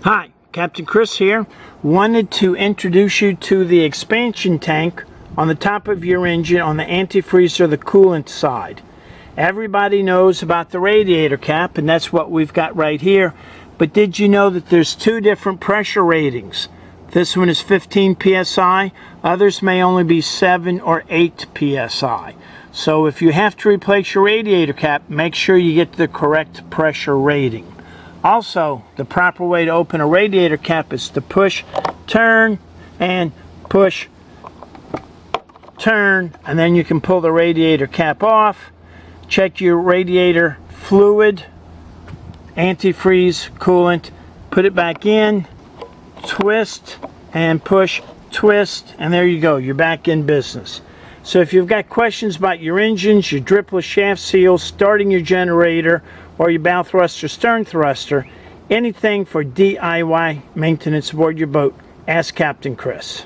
Hi, Captain Chris here. Wanted to introduce you to the expansion tank on the top of your engine on the antifreeze or the coolant side. Everybody knows about the radiator cap, and that's what we've got right here. But did you know that there's two different pressure ratings? This one is 15 psi, others may only be 7 or 8 psi. So if you have to replace your radiator cap, make sure you get the correct pressure rating. Also, the proper way to open a radiator cap is to push, turn, and push, turn, and then you can pull the radiator cap off. Check your radiator fluid, antifreeze, coolant, put it back in, twist, and push, twist, and there you go, you're back in business. So if you've got questions about your engines, your dripless shaft seals, starting your generator, or your bow thruster, stern thruster, anything for DIY maintenance aboard your boat, ask Captain Chris.